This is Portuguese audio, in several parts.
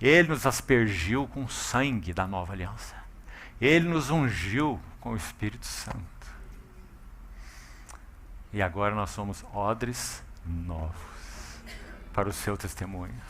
Ele nos aspergiu com o sangue da nova aliança. Ele nos ungiu com o Espírito Santo. E agora nós somos odres novos para o seu testemunho.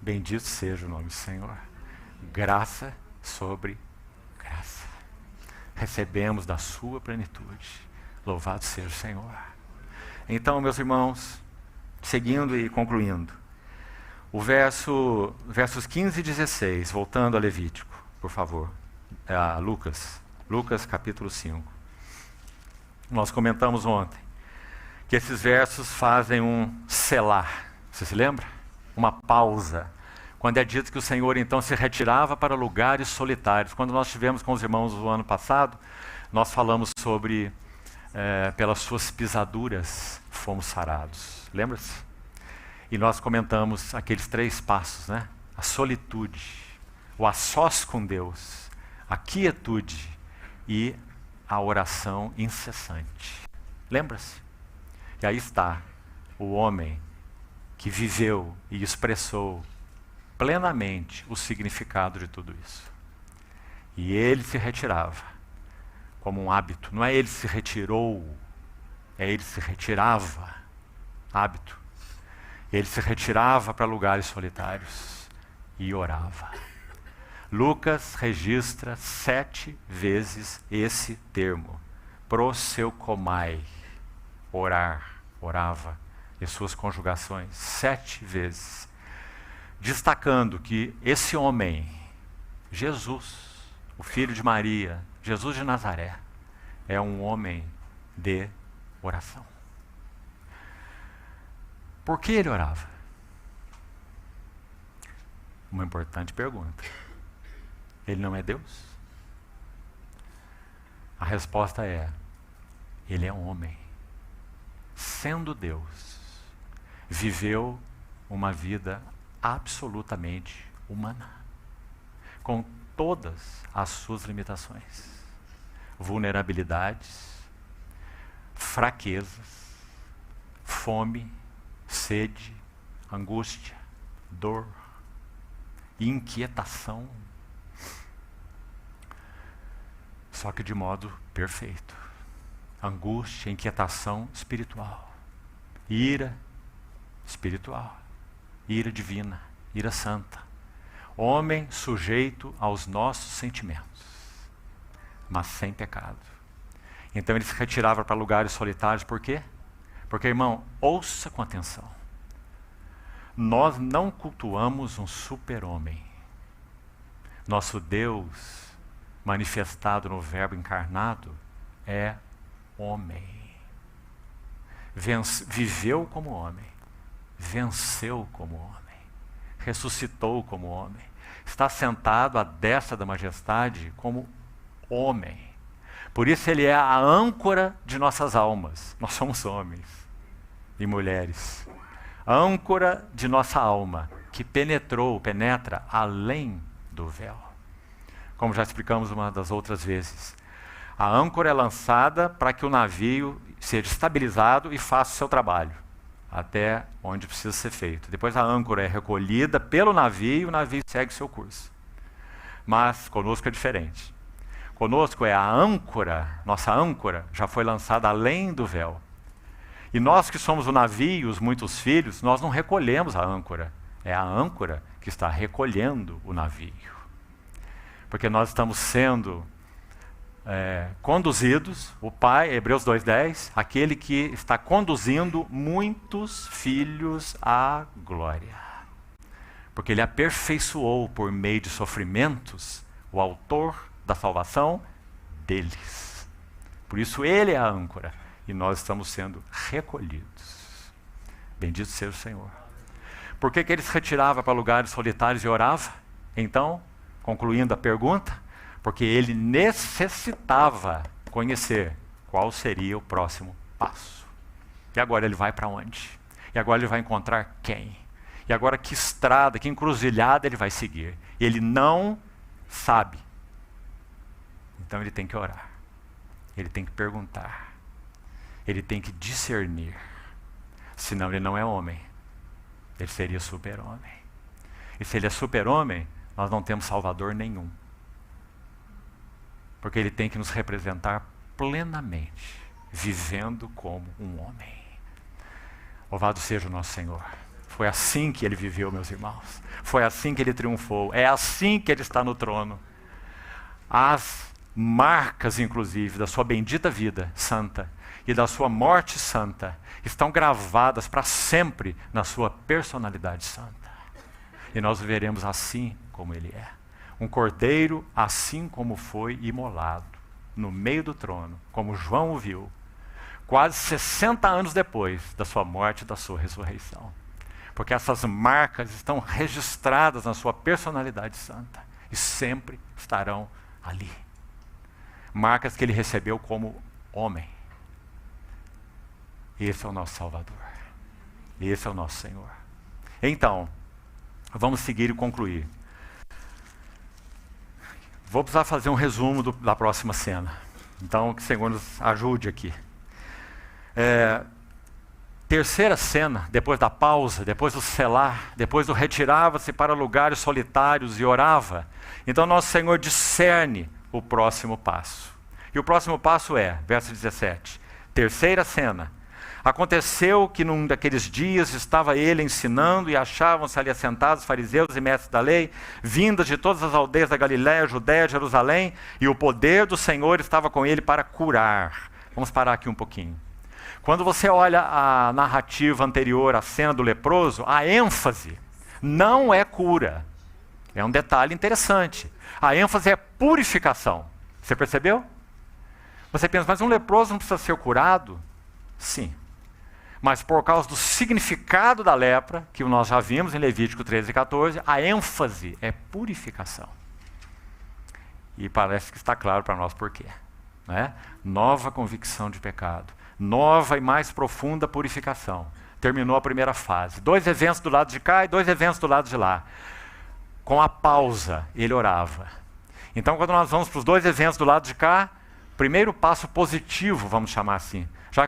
Bendito seja o nome do Senhor. Graça sobre graça. Recebemos da sua plenitude. Louvado seja o Senhor. Então, meus irmãos, seguindo e concluindo, o versos 15 e 16, voltando a Levítico, por favor, a Lucas capítulo 5. Nós comentamos ontem que esses versos fazem um selar. Você se lembra? Uma pausa. Quando é dito que o Senhor então se retirava para lugares solitários. Quando nós estivemos com os irmãos no ano passado, nós falamos sobre pelas suas pisaduras fomos sarados. Lembra-se? E nós comentamos aqueles 3 passos, né? A solitude, o a sós com Deus, a quietude e a oração incessante. Lembra-se? E aí está o homem que viveu e expressou plenamente o significado de tudo isso. E ele se retirava como um hábito. Não é ele se retirou, é ele se retirava. Hábito. Ele se retirava para lugares solitários e orava. Lucas registra 7 vezes esse termo. Proseukomai. Orar, orava. E suas conjugações 7 vezes. Destacando que esse homem, Jesus, o filho de Maria, Jesus de Nazaré, é um homem de oração. Por que ele orava? Uma importante pergunta. Ele não é Deus? A resposta é: ele é um homem. Sendo Deus, viveu uma vida absolutamente humana, com todas as suas limitações, vulnerabilidades, fraquezas, fome, sede, angústia, dor, inquietação, só que de modo perfeito. Angústia, inquietação espiritual, ira espiritual, ira divina, ira santa. Homem sujeito aos nossos sentimentos, mas sem pecado. Então ele se retirava para lugares solitários, por quê? Porque, irmão, ouça com atenção. Nós não cultuamos um super-homem. Nosso Deus, manifestado no Verbo encarnado, é homem. Viveu como homem, venceu como homem, ressuscitou como homem, está sentado à destra da majestade como homem. Por isso ele é a âncora de nossas almas. Nós somos homens e mulheres. A âncora de nossa alma, que penetra além do véu. Como já explicamos uma das outras vezes. A âncora é lançada para que o navio seja estabilizado e faça o seu trabalho, até onde precisa ser feito. Depois a âncora é recolhida pelo navio e o navio segue seu curso. Mas conosco é diferente. Conosco é a âncora, nossa âncora já foi lançada além do véu. E nós que somos o navio, os muitos filhos, nós não recolhemos a âncora. É a âncora que está recolhendo o navio. Porque nós estamos sendo conduzidos, o Pai, Hebreus 2:10, aquele que está conduzindo muitos filhos à glória. Porque ele aperfeiçoou por meio de sofrimentos o autor da salvação deles. Por isso ele é a âncora e nós estamos sendo recolhidos. Bendito seja o Senhor. Por que ele se retirava para lugares solitários e orava? Então, concluindo a pergunta, porque ele necessitava conhecer qual seria o próximo passo. E agora ele vai para onde? E agora ele vai encontrar quem? E agora que estrada, que encruzilhada ele vai seguir? Ele não sabe. Então ele tem que orar. Ele tem que perguntar. Ele tem que discernir. Senão ele não é homem. Ele seria super-homem. E se ele é super-homem, nós não temos Salvador nenhum. Porque ele tem que nos representar plenamente, vivendo como um homem. Louvado seja o nosso Senhor. Foi assim que ele viveu, meus irmãos. Foi assim que ele triunfou. É assim que ele está no trono. As marcas, inclusive, da sua bendita vida santa e da sua morte santa estão gravadas para sempre na sua personalidade santa. E nós o veremos assim como ele é. Um cordeiro assim como foi imolado no meio do trono, como João o viu, quase 60 anos depois da sua morte e da sua ressurreição. Porque essas marcas estão registradas na sua personalidade santa e sempre estarão ali. Marcas que ele recebeu como homem. Esse é o nosso Salvador. Esse é o nosso Senhor. Então, vamos seguir e concluir. Vou precisar fazer um resumo da próxima cena. Então, que o Senhor nos ajude aqui. Terceira cena, depois da pausa, depois do selar, depois do retirava-se para lugares solitários e orava. Então, nosso Senhor discerne o próximo passo. E o próximo passo é, verso 17, terceira cena. Aconteceu que num daqueles dias estava ele ensinando e achavam-se ali assentados fariseus e mestres da lei, vindas de todas as aldeias da Galiléia, Judéia, Jerusalém, e o poder do Senhor estava com ele para curar. Vamos parar aqui um pouquinho. Quando você olha a narrativa anterior à cena do leproso, a ênfase não é cura. É um detalhe interessante. A ênfase é purificação. Você percebeu? Você pensa, mas um leproso não precisa ser curado? Sim. Mas por causa do significado da lepra, que nós já vimos em Levítico 13 e 14, a ênfase é purificação. E parece que está claro para nós por quê. Né? Nova convicção de pecado. Nova e mais profunda purificação. Terminou a primeira fase. 2 eventos do lado de cá e 2 eventos do lado de lá. Com a pausa, ele orava. Então, quando nós vamos para os 2 eventos do lado de cá, primeiro passo positivo, vamos chamar assim. Já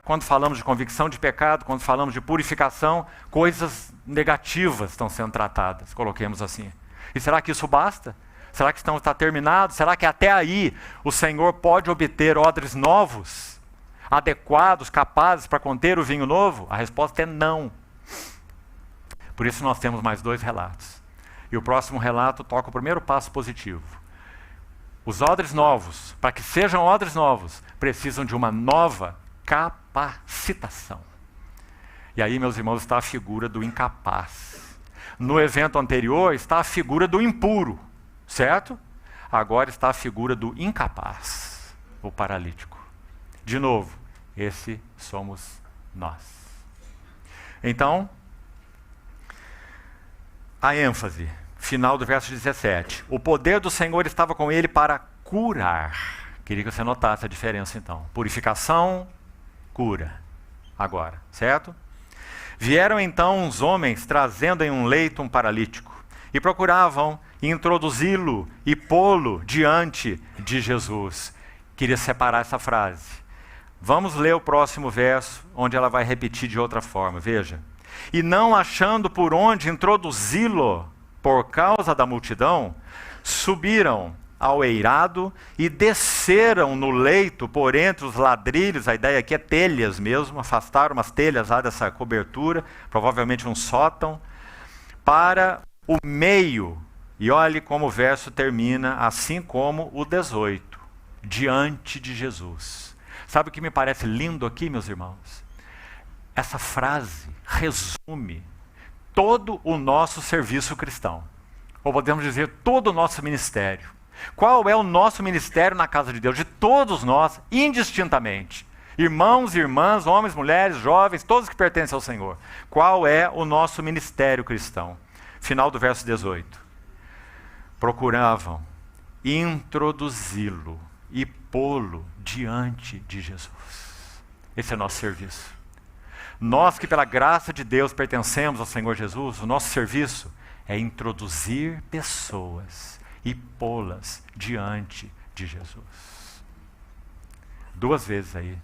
quando falamos de convicção de pecado, quando falamos de purificação, coisas negativas estão sendo tratadas, coloquemos assim. E será que isso basta? Será que está terminado? Será que até aí o Senhor pode obter odres novos, adequados, capazes para conter o vinho novo? A resposta é não. Por isso nós temos mais 2 relatos. E o próximo relato toca o primeiro passo positivo. Os odres novos, para que sejam odres novos, precisam de uma nova capacitação. E aí, meus irmãos, está a figura do incapaz. No evento anterior está a figura do impuro. Certo? Agora está a figura do incapaz, o paralítico. De novo, esse somos nós. Então, a ênfase, final do verso 17. O poder do Senhor estava com ele para curar. Queria que você notasse a diferença então. Purificação, cura. Agora, certo? Vieram então uns homens trazendo em um leito um paralítico e procuravam introduzi-lo e pô-lo diante de Jesus. Queria separar essa frase. Vamos ler o próximo verso, onde ela vai repetir de outra forma. Veja. E não achando por onde introduzi-lo por causa da multidão, subiram ao eirado e desceram no leito por entre os ladrilhos, a ideia aqui é telhas mesmo, afastaram umas telhas lá dessa cobertura, provavelmente um sótão, para o meio. E olhe como o verso termina, assim como o 18, diante de Jesus. Sabe o que me parece lindo aqui, meus irmãos? Essa frase resume todo o nosso serviço cristão. Ou podemos dizer, todo o nosso ministério. Qual é o nosso ministério na casa de Deus? De todos nós, indistintamente. Irmãos e irmãs, homens, mulheres, jovens, todos que pertencem ao Senhor. Qual é o nosso ministério cristão? Final do verso 18. Procuravam introduzi-lo e pô-lo diante de Jesus. Esse é o nosso serviço. Nós que pela graça de Deus pertencemos ao Senhor Jesus, o nosso serviço é introduzir pessoas e pô-las diante de Jesus. 2 vezes aí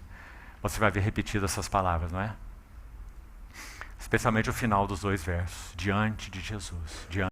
você vai ver repetidas essas palavras, não é? especialmente o final dos 2 versos, diante de Jesus, diante